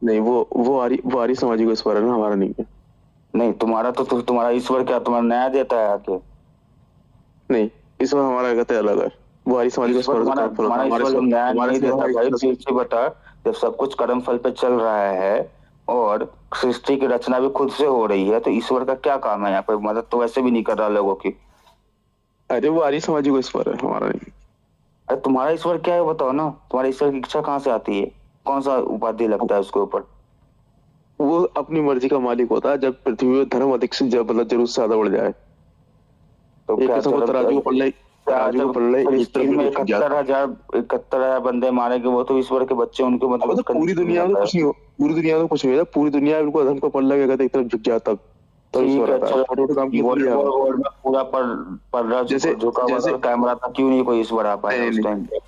नहीं, वो आर्य समाजी का ईश्वर है ना, हमारा नहीं है। नहीं तुम्हारा तो तुम्हारा ईश्वर क्या तुम्हारा न्याय देता है आके? नहीं, ईश्वर हमारा कहते अलग है। वो आर्य समाजी का ईश्वर ईश्वर तुम्हारा कर्म फल होता तुम्हारा है, ईश्वर जब न्याय हमारे नहीं से देता ज्यादा भाई, इच्छा पीछे बता। जब सब कुछ कर्म फल पे चल रहा है और सृष्टि की रचना भी खुद से हो रही है, तो ईश्वर का क्या काम है यहाँ पे? मदद तो वैसे भी नहीं कर रहा लोगों की। अरे वो आर्य समाजी का ईश्वर है, हमारा नहीं। अरे तुम्हारा ईश्वर क्या है बताओ ना, तुम्हारे ईश्वर की इच्छा कहाँ से आती है? कौन सा उपाधि लगता है उसके ऊपर? वो अपनी मर्जी का मालिक होता है, जब पृथ्वी में धर्म अधिक से मतलब जरूरत से ज्यादा बढ़ जाए। तो एक क्या किस्म को जब तराजू को जब पलड़े एक तरफ फिलिस्तीन में बिल्कुल झुक जाता है। 71,000 बंदे मारे गए, वो तो ईश्वर के बच्चे, उनकी अब तो मदद करने पूरी के लिए दुनिया में जाता है। कुछ नहीं हो, पूरी दुनिया में कुछ नहीं होता, पूरी दुनिया बिल्कुल अधर्म का पल्ला क्या कहते एक तरफ झुक जाता, तब ठीक ईश्वर है आता है। चलो। छोटे छोटे काम के लिए थोड़ी वर्ल्ड आएगा। वॉर वॉर में पूरा पर रहा जैसे झुका हुआ जैसे था कैमरा था, क्यों नहीं कोई ईश्वर आ पाया नहीं उस नहीं टाइम पे?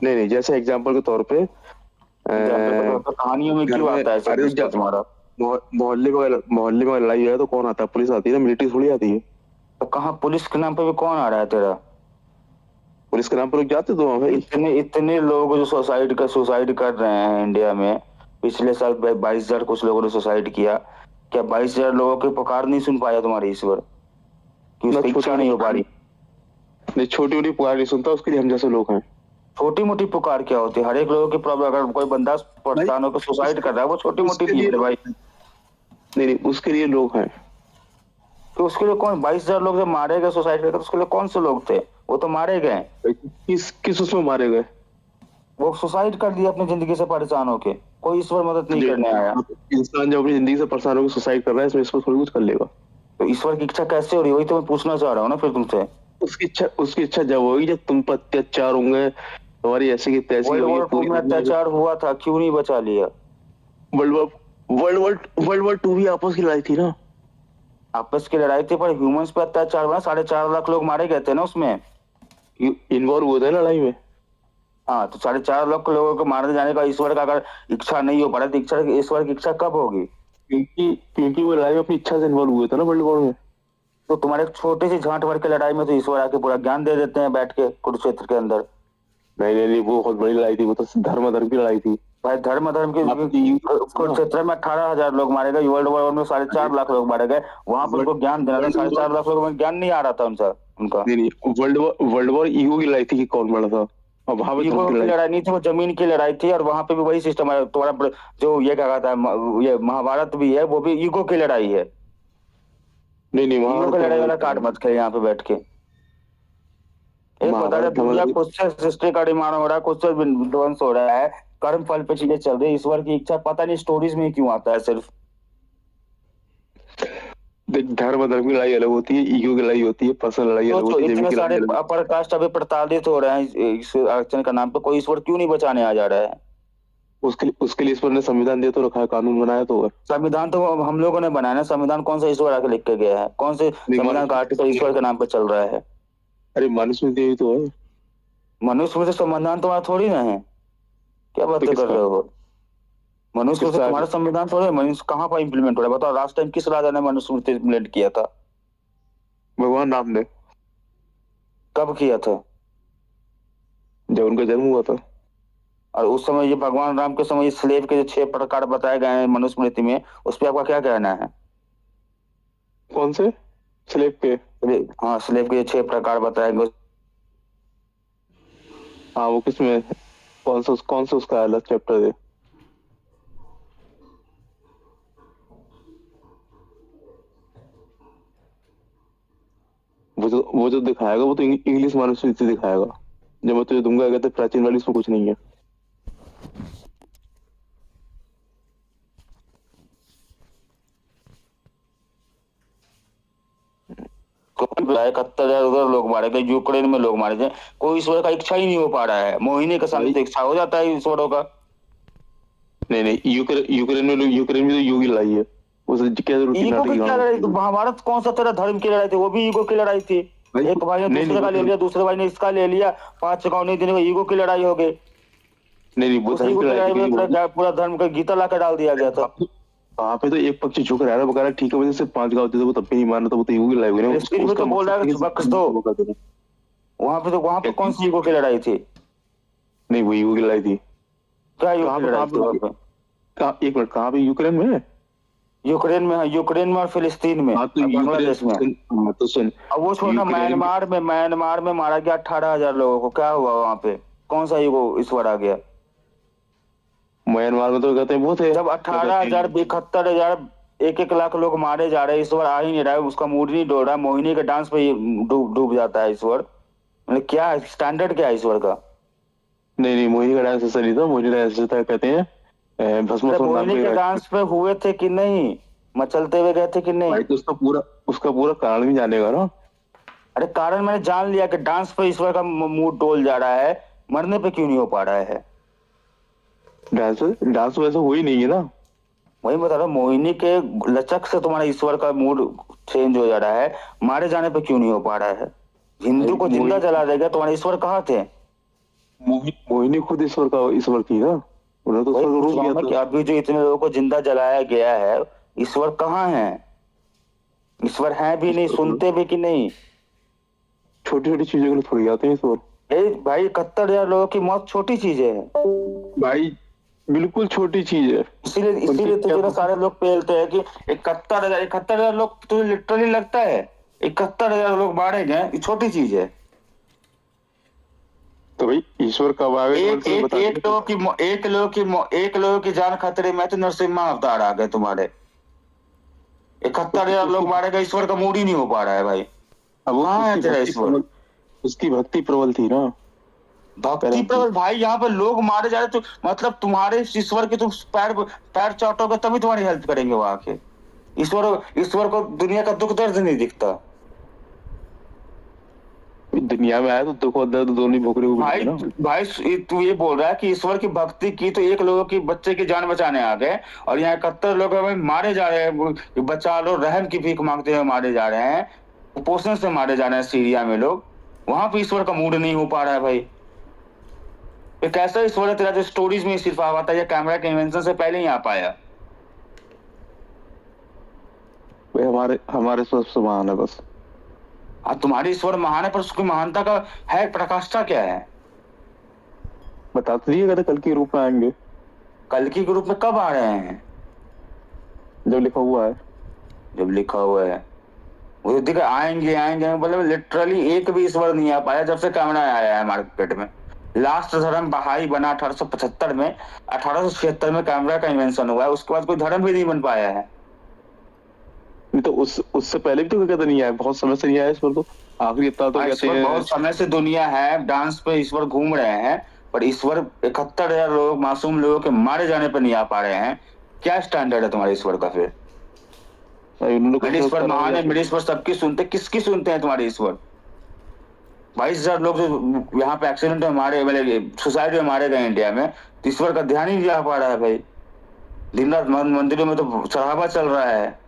नहीं नहीं, जैसे एग्जाम्पल के तौर पे एग्जाम्पल के तौर पर कहानियों में घर क्यों में, आता है सब अरे ईश्वर तुम्हारा? मोहल्ले में लड़ाई है तो कौन आता है? पुलिस आती है ना, मिलिट्री थोड़ी आती है। तो कहाँ पुलिस के नाम पे भी कौन आ रहा है तेरा? पुलिस के नाम पर लोग जाते तो वहाँ भाई। इतने इतने लोग जो सुसाइड कर रहे हैं इंडिया में। पिछले साल 22,000 कुछ लोगों ने सुसाइड किया। क्या 22,000 लोगों की पुकार नहीं सुन पाया तुम्हारे ईश्वर? कि ना उसकी छोटी इच्छा मोटी नहीं हो पा पुकार रही? नहीं, छोटी मोटी पुकार नहीं सुनता, उसके लिए हम जैसे लोग हैं छोटी मोटी पुकार क्या होती है? हर एक लोगों की प्रॉब्लम, अगर कोई बंदा भाई। परेशान होकर सुसाइड कर रहा है, वो छोटी मोटी उसके नहीं लिए है भाई। नहीं नहीं, उसके लिए लोग हैं। तो उसके लिए कौन? 22,000 लोग जब मारे गए सुसाइड करके, तो उसके लिए कौन से लोग थे? वो तो मारे गए। किस किस उसमें मारे गए? वो सुसाइड कर दिया अपनी जिंदगी से परेशान होके। कोई ईश्वर मदद नहीं करने आया। इंसान जब अपनी जिंदगी से परेशान होकर सुसाइड कर रहा है, इसमें इसको थोड़ी कुछ कर लेगा। तो ईश्वर की इच्छा कैसे हो रही है, वही तो मैं पूछना चाह रहा हूँ ना फिर तुमसे। उसकी इच्छा जब होगी जब तुम पर अत्याचार होंगे, तुम्हारी ऐसी की तैसी वर्ल्ड होगी वॉर टू पूरी में दुनिया। अत्याचार हुआ था, क्यों नहीं बचा लिया? World war world war two भी आपस की लड़ाई थी ना। आपस की लड़ाई थी, पर ह्यूमंस पे अत्याचार हुआ। 4.5 लाख लोग मारे गए थे ना उसमें। इन्वॉल्व हुए थे ना लड़ाई में। हाँ, तो 4.5 लाख लोगों को मारने जाने का ईश्वर का अगर इच्छा नहीं हो पा रहा, तो ईश्वर की इच्छा कब होगी? क्योंकि वो लड़ाई में अपनी इच्छा से इन्वॉल्व हुए थे ना वर्ल्ड वॉर में। तो तुम्हारे एक छोटी सी झांट भर के लड़ाई में तो ईश्वर आके पूरा ज्ञान दे देते हैं बैठ के कुरुक्षेत्र के अंदर। नहीं नहीं नहीं, वो बहुत बड़ी लड़ाई थी, वो तो धर्म की लड़ाई थी। भाई धर्म की आपकी कुरुक्षेत्र में 18,000 लोग मारे गए, वर्ल्ड वॉर में 4.5 लाख लोग मारे गए। वहां पर उनको ज्ञान देना था, 4.5 लाख लोगों में ज्ञान नहीं आ रहा था उनका। नहीं नहीं, वर्ल्ड वॉर ईगो की लड़ाई थी कि कौन बड़ा था, और वहां पे धर्म ईगो की की लड़ाई। लड़ाई नहीं थी, वो जमीन की लड़ाई थी। और वहां पे भी वही सिस्टम है तुम्हारा, जो ये क्या कहता है, ये महाभारत भी है, वो भी ईगो की लड़ाई है। नहीं नहीं, ईगो की लड़ाई वाला कार्ड मत खेल यहाँ पे बैठ के। एक बता दे, महाभारत दुनिया में खुद से सृष्टि का निर्माण हो रहा है, खुद से विध्वंस हो रहा है, कर्म फल पे चीजें चल रही है। ईश्वर की इच्छा पता नहीं स्टोरीज में ही क्यों आता है सिर्फ। देख, धर्म की लड़ाई अलग होती है, ईगो की लड़ाई होती है, पर्सनल लड़ाई अलग सोचो होती है, जमीन इतने की लड़ाई सारे अलग होती अपर कास्ट अभी प्रताड़ित हो रहे हैं इस आरक्षण का नाम पे, कोई ईश्वर क्यों नहीं बचाने आ जा रहा है? है। उसके लिए ईश्वर ने संविधान दिया तो रखा है, कानून बनाया तो है। संविधान तो हम लोगों ने बनाया ना। संविधान कौन सा ईश्वर आके लिख के गया है? कौन से नहीं, संविधान का आर्टिकल ईश्वर के नाम पे चल रहा है? अरे मनुस्मृति देवी तो है। मनुष्य में से संविधान तुम्हारा थोड़ी ना है। क्या तो बातें कर किसका? रहे हो? मनुष्य में से किसका है? तुम्हारा संविधान थोड़ी है। मनुष्य कहाँ पर इम्प्लीमेंट हो रहा है बताओ? लास्ट टाइम किस राजा ने मनुस्मृति इम्प्लीमेंट किया था? भगवान राम ने, कब किया था? जब उनका जन्म हुआ था। और उस समय ये भगवान राम के समय ये स्लेव के जो 6 प्रकार बताए गए हैं मनुस्मृति में, उस पर आपका क्या कहना है? कौन से स्लेब के? हाँ, स्लेव के 6 प्रकार बताए गए। हाँ, वो किसमें, कौन सा उसका अलग चैप्टर है? वो जो दिखाएगा वो तो इंग्लिश मनुस्मृति दिखाएगा। जब मैं तुझे दूंगा कहते प्राचीन वाली, उसमें कुछ नहीं है। कौन बताया? 71,000 उधर लोग मारे गए, यूक्रेन में लोग मारे गए। कोई ईश्वर का इच्छा ही नहीं हो पा रहा है। मोहिनी के सामने भाई तो इच्छा हो जाता है ईश्वरों का। नहीं नहीं, यूक्रेन में तो युग ही लड़ाई है, उसे क्या जरूरत थी ईगो नाटक की की क्या लड़ाई? तो गाँव। महाभारत कौन सा तेरा धर्म की लड़ाई थी? वो भी ईगो की लड़ाई थी। भाई एक भाई ने नहीं नहीं, दूसरे का वो ले धर्म, लिया, दूसरे भाई ने इसका ले लिया, 5 चुकाव नहीं देने को ईगो की लड़ाई हो गई। नहीं नहीं, वो उस धर्म ईगो की की लड़ाई थी लड़ाई में क्योंकि पूरा धर्म का गीता ला कर डाल दिया गया था। वहां पे तो एक पक्ष झुक रहा है ना, बकारा ठीक है, वजह से 5 गाँव होते थे, वो तब भी नहीं मानना, तो वो तो युग ही लड़ाई हुई ना। फिलिस्तीन में उसका तो बोल मकसद रहा था है कि बख्श दो। वहां पे कौन सी ईगो की लड़ाई थी? नहीं, वो युग की लड़ाई थी। क्या ईगो कहाँ की पे लड़ाई कहाँ थी वहां पे पे? एक मिनट, कहाँ पे? यूक्रेन में है? यूक्रेन में है, यूक्रेन में और फिलिस्तीन में हाँ तो और यूक्रेन, बांग्लादेश में। हाँ तो सुन, अब वो छोड़ना, यूक्रेन म्यांमार में मारा गया 18,000 लोगों को, क्या हुआ वहां पे? कौन सा युग ईश्वर आ गया? म्यांमार में तो कहते हैं बहुत है, जब क्या कहते 18,000 हैं, 71,000 1-1 लाख लोग मारे जा रहे हैं, ईश्वर आ ही नहीं रहा है, उसका मूड नहीं डोल रहा है, मोहिनी के डांस पे ही डूब डूब जाता है ईश्वर। मतलब क्या है स्टैंडर्ड, क्या है ईश्वर का? नहीं नहीं, मोहिनी का डांस ऐसा नहीं था, मोहिनी का डांस था, कहते हैं अरे भस्मासुर नाम मोहिनी के का। डांस पे हुए थे कि नहीं? मचलते हुए गए थे कि नहीं? भाई तो उसका पूरा कारण भी जानेगा ना। अरे कारण मैंने जान लिया कि डांस पे ईश्वर का मूड डोल जा रहा है, मरने पे क्यों नहीं हो पा रहा है? डांस डांस वैसे हो ही नहीं है ना। वही बता रहा हूँ, मोहिनी के लचक से तुम्हारा ईश्वर का मूड चेंज हो जा रहा है, मारे जाने पे क्यों नहीं हो पा रहा है? हिंदू को जिंदा मोहिनी जला देगा, तुम्हारे ईश्वर कहाँ थे? मोहिनी खुद ईश्वर थी ना, उन्होंने तो वही ईश्वर को पूछ रूप रहा दिया हूँ मैं था। कि अभी जो इतने लोगों को जिंदा जलाया गया है, ईश्वर कहाँ है? ईश्वर है भी नहीं, सुनते भी कि नहीं? छोटी छोटी चीजों के लिए थोड़ी आते हैं ईश्वर। भाई 71,000 लोगों की मौत छोटी चीज है? भाई बिल्कुल छोटी चीज है। इसीलिए तो जो ना सारे लोग पेलते हैं कि 71,000 लोग, तुझे लिटरली लगता है 71,000 लोग मारे गए, ये छोटी चीज है? तो भाई ईश्वर कब आएगा एक एक एक लोगों की जान खतरे में, तो नरसिम्हा अवतार आ गए तुम्हारे। 71,000 लोग मारे गए, ईश्वर का मूड ही नहीं हो पा रहा है भाई। अब वो कहाँ है तेरा ईश्वर? उसकी भक्ति प्रबल थी ना। भक्ति पर भाई, यहाँ पे लोग मारे जा रहे, तो मतलब तुम्हारे ईश्वर के तुम पैर पैर चाटोगे तभी तुम्हारी हेल्प करेंगे वो आके। ईश्वर को दुनिया का दुख दर्द नहीं दिखता। दुनिया में आया तो दुख और दर्द दोनों भोगने को भाई मिलेंगे ना। भाई तू ये बोल रहा है कि ईश्वर की भक्ति की तो एक लोगों की बच्चे की जान बचाने आ गए, और यहाँ 71 लोग हमें मारे जा रहे हैं, बचा लो, रहम की भीख मांगते हुए मारे जा रहे हैं, कुपोषण से मारे जा रहे हैं सीरिया में लोग, वहां पे ईश्वर का मूड नहीं हो पा रहा है भाई। ये कैसा ईश्वर है तेरा जो स्टोरीज में सिर्फ आ पाता है, या कैमरा के इन्वेंशन से पहले ही आ पाया? भाई हमारे हमारे सबसे महान है बस। तुम्हारी ईश्वर महान है, पर उसकी महानता का है प्रकाष्ठा क्या है? बता तो दिए, कहते कल के रूप में आएंगे। कल की रूप में कब आ रहे हैं? जब लिखा हुआ है। जब लिखा हुआ है वो तो दिखा, आएंगे आएंगे, मतलब लिटरली एक भी ईश्वर नहीं आ पाया जब से कैमरा आया है मार्केट में। लास्ट धर्म बहाई बना 1875 में, 1876 में कैमरा का इन्वेंशन हुआ है, उसके बाद कोई धर्म भी नहीं बन पाया है। नहीं तो उससे पहले भी तो कहते नहीं आया, बहुत समय से नहीं आया ईश्वर तो। आखिरी इतना तो कहते हैं बहुत समय से दुनिया है, डांस पे ईश्वर घूम रहे हैं, पर ईश्वर 71,000 लोग, मासूम लोगों के मारे जाने पर नहीं आ पा रहे हैं। क्या स्टैंडर्ड है तुम्हारे ईश्वर का फिर? मेरे ईश्वर महान है, मेरे ईश्वर सबकी सुनते, किसकी सुनते हैं तुम्हारे ईश्वर? 22,000 लोग जो यहाँ पे एक्सीडेंट में मारे, सुसाइड में मारे गए इंडिया में, तो ईश्वर का ध्यान ही नहीं आ पा रहा है भाई। दिन रात मंदिरों में तो चढ़ावा चल रहा है।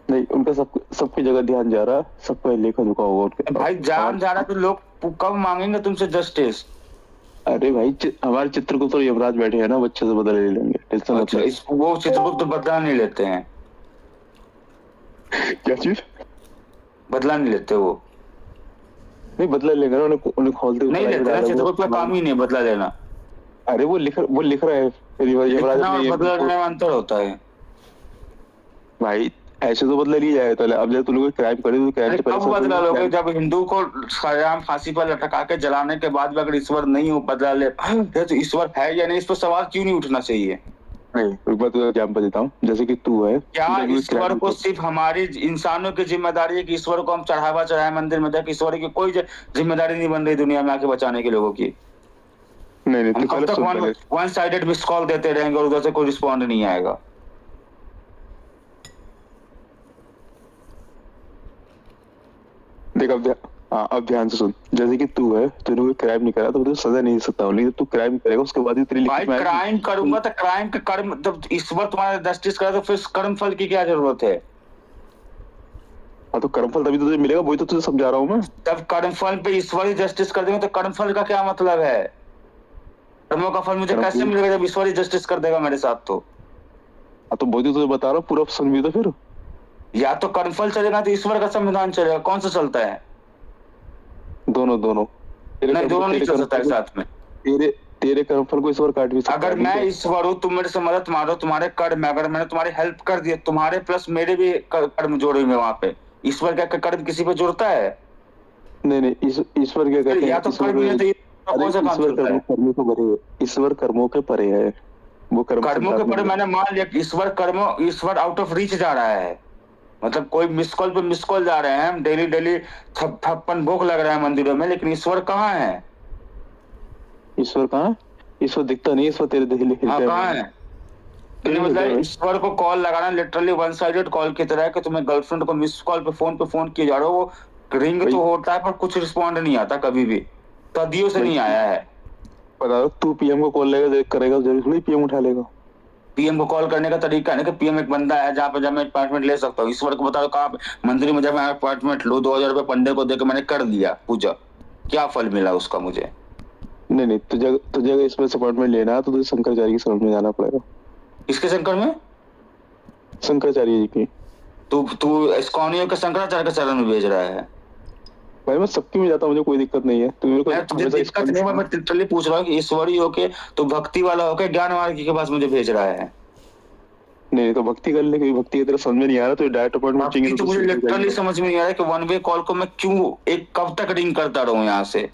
नहीं, उनका सबकी जगह ध्यान जा रहा है, सबका लेखा झुका होगा उनके। भाई जान जा रहा तो लोग कब मांगेंगे तुमसे जस्टिस? अरे भाई हमारे चित्रगुप्त और यमराज बैठे हैं ना, बच्चे से बदले ले लेंगे, टेंशन मत ले। वो चित्रगुप्त तो बदला नहीं लेते हैं। क्या चीज? बदला नहीं लेते वो? नहीं बदला लेंगे ना, उन्हें खोलते नहीं लेते ना, चित्रगुप्त का काम ही नहीं बदला लेना। अरे वो लिख रहा है यमराज में, बदला लेने में अंतर होता है भाई। ऐसे तो बदला लिया जाए, तो अब जब तुम लोग क्राइम करे तो क्राइम से कब बदला लोगे? जब हिंदू को सरेआम फांसी पर लटका के जलाने के बाद भी अगर ईश्वर नहीं हो बदला ले, तो ईश्वर है या नहीं, इस पर सवाल क्यों नहीं उठना चाहिए? नहीं, एक बात तो एग्जाम्पल देता हूँ, जैसे कि तू है, क्या ईश्वर को सिर्फ हमारी इंसानों की जिम्मेदारी है कि ईश्वर को हम चढ़ावा चढ़ाए मंदिर में जाकर? ईश्वर की कोई जिम्मेदारी नहीं बन रही दुनिया में आके बचाने के लोगों की? नहीं हम कब तक वन साइडेड मिस कॉल देते रहेंगे और उधर से कोई रिस्पॉन्ड नहीं आएगा? देख अब ध्यान से सुन, जैसे कि तू है, तूने कोई क्राइम नहीं करा तो तुझे सजा नहीं दे सकता हूँ, लेकिन तू क्राइम करेगा उसके बाद ही तेरी लिखित में क्राइम करूंगा तो क्राइम के कर्म, जब ईश्वर तुम्हारा जस्टिस करे तो फिर कर्म फल की क्या जरूरत है? हाँ तो कर्मफल तभी तो तुझे मिलेगा, वही तो तुझे समझा रहा हूँ मैं। जब कर्मफल पे ईश्वर ही जस्टिस कर देंगे तो कर्मफल का क्या मतलब है? कर्मों का फल मुझे कैसे मिलेगा जब ईश्वर ही जस्टिस कर देगा मेरे साथ? तो हाँ तो वही तो तुझे बता रहा हूँ, पूरा सुन भी तो फिर। या तो कर्मफल चलेगा तो ईश्वर का संविधान चलेगा, कौन सा चलता है? दोनों नहीं, दोनों नहीं चल सकता है साथ में। तेरे कर्म फल को ईश्वर काट भी सकता अगर है। मैं ईश्वर हूँ, तुम मेरे से मदद मांगो, तुम्हारे कर्म, अगर मैंने तुम्हारी हेल्प कर दी, तुम्हारे प्लस मेरे भी कर्म जोड़े हुए वहां पे, ईश्वर क्या कर्म किसी पे जुड़ता है? नहीं नहीं, ईश्वर क्या कहते या हैं, तो ईश्वर कर्म नहीं तो अरे कौन सा काम ईश्वर चलता है? कर्मों को परे है, ईश्वर कर्मों के परे है, वो कर्म कर्मों के संसार परे में मैंने मान लिया ईश्वर आउट ऑफ रीच जा रहा है, मतलब कोई मिस कॉल पे मिस कॉल जा रहे हैं, हम डेली डेली 56 भोग लग रहा है मंदिरों में, लेकिन ईश्वर कहाँ है? ईश्वर कहाँ? ईश्वर दिखता नहीं, ईश्वर तेरे दिल कहाँ है? मतलब ईश्वर को कॉल लगाना लिटरली वन साइडेड कॉल की तरह है कि तुम्हें गर्लफ्रेंड को मिस कॉल पे फोन किए जा रहे हो, वो रिंग तो होता है पर कुछ रिस्पॉन्ड नहीं आता कभी भी, सदियों से नहीं आया है। बता दो, तू पीएम को कॉल करेगा, जरूरी थोड़ी पीएम उठा लेगा। पीएम को कॉल करने का तरीका है ना कि पीएम एक बंदा है जहाँ पे जब मैं अपार्टमेंट ले सकता हूँ। ईश्वर को बता दो कहाँ मंदिर में जब मैं अपार्टमेंट लूँ, 2000 रुपये पंडे को देकर मैंने कर लिया पूजा, क्या फल मिला उसका मुझे? नहीं, तुझे अगर इसमें अपॉइंटमेंट लेना है तो तुझे शंकराचार्य की शरण में जाना पड़ेगा। किसके शंकर में? शंकराचार्य जी की। तू इस्कॉनियों के शंकराचार्य के चरण में भेज रहा है? भाई मैं सबकी में जाता हूँ, मुझे कोई दिक्कत नहीं है। तुझे दिक्कत नहीं, मैं लिटरली पूछ रहा हूँ कि ईश्वरी होके तो भक्ति वाला होके ज्ञान मार्ग के पास मुझे भेज रहा है। नहीं तो भक्ति कर ले, कोई भक्ति की तरह समझ में नहीं आ रहा तो डायरेक्ट अपॉइंटमेंट चाहिए तो मुझे लिटरली समझ में नहीं आ रहा है कि वन वे कॉल को मैं क्यों कब तक रिंग करता रहूं यहाँ से।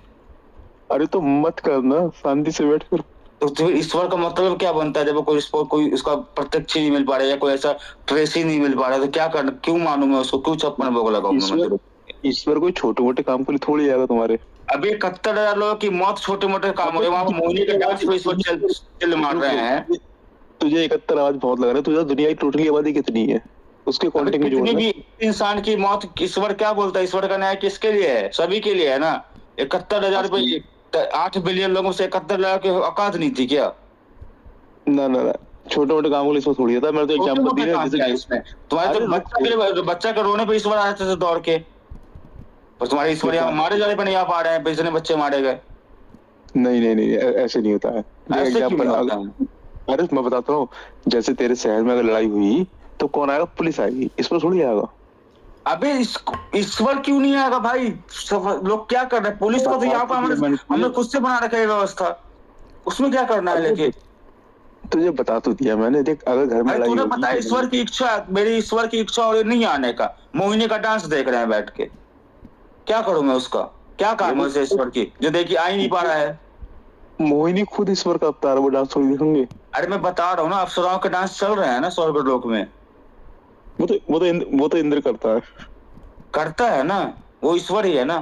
अरे तो मत करना, शांति से बैठ कर। तो ईश्वर का मतलब क्या बनता है जब कोई उसका प्रत्यक्ष नहीं मिल पा रहा है या कोई ऐसा ट्रेस ही नहीं मिल पा रहा है, तो क्या करना, क्यों मानू मैं उसको, क्यों 56 भोग लगाऊं? ईश्वर कोई छोटे मोटे काम के लिए थोड़ी आएगा तुम्हारे। अभी 71,000 लोगों की मौत छोटे मोटे काम हो रहे, वहां मोहिनी के डांस पे ईश्वर चल मार रहे हैं। तुझे 71 आवाज बहुत लग रहा है, तुझे दुनिया की टोटली आबादी कितनी है उसके काउंटिंग में जोड़ना। भी इंसान की मौत ईश्वर क्या बोलता है? ईश्वर का न्याय किसके लिए है? सभी के लिए है ना। 71,000 पे 8 बिलियन लोगों से 71,000 की औकात नहीं थी क्या? ना छोटे मोटे कामों के लिए इसमें थोड़ी था। मैं तो एग्जांपल दी है इसमें तुम्हारे तो बच्चा के रोने पे ईश्वर आए थे दौड़ के, पर तुम्हारे ईश्वर यहाँ मारे जाने पे नहीं आ पा रहे हैं, इतने बच्चे मारे गए। नहीं ऐसे नहीं होता है। अरे मैं बताता हूँ, जैसे तेरे शहर में अगर लड़ाई हुई तो कौन आएगा? पुलिस आएगी, इसमें थोड़ी आएगा। अबे ईश्वर क्यों नहीं आएगा भाई? लोग क्या कर रहे हैं? पुलिस को तो यहाँ पर हमने खुद से बना रखा है व्यवस्था, उसमें क्या करना है? लेकिन तुझे बता तो दिया मैंने, देख अगर घर में तूने पता है ईश्वर की इच्छा, मेरी ईश्वर की इच्छा और नहीं आने का, मोहिनी का डांस देख रहे हैं बैठ के, क्या करूं मैं उसका? क्या काम है ईश्वर की जो देखिए आ ही नहीं पा रहा है? मोहिनी खुद ईश्वर का अवतार, वो डांस थोड़ी दिखेंगे। अरे मैं बता रहा हूँ ना, अप्सराओं के डांस चल रहे हैं ना स्वर्ग लोक में। वो तो इंद्र करता है ना, वो ईश्वर ही है ना।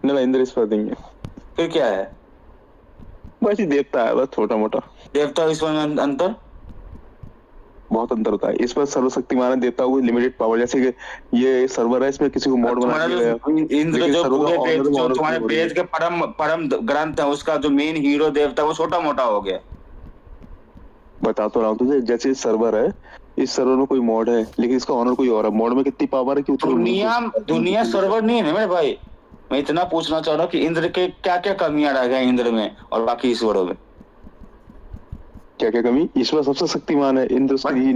नहीं, इंद्र ईश्वर नहीं है। फिर क्या है? बस ही देवता है, बस छोटा मोटा। देवता ईश्वर में अंतर बहुत अंतर होता है। इस पर सर्वशक्तिमान देवता को लिमिटेड पावर, जैसे कि ये सर्वर है, इसमें किसी को मोड बना दिया गया। इंद्र जो तुम्हारे वेद के परम ग्रंथ है, उसका जो मेन हीरो देवता वो छोटा मोटा हो गया। बता तो रहा हूँ तुझे, जैसे सर्वर है, इस सर्वर में कोई मॉड है, लेकिन इसका ऑनर कोई और है। मॉड में कितनी पावर है कि दुनिया सर्वर नहीं है मेरे भाई। मैं इतना पूछना चाह रहा हूँ कि इंद्र के क्या क्या कमियां रह गए इंद्र में और बाकी ईश्वरों में? क्या क्या कमी? ईश्वर सबसे शक्तिमान है, इंद्र उसकी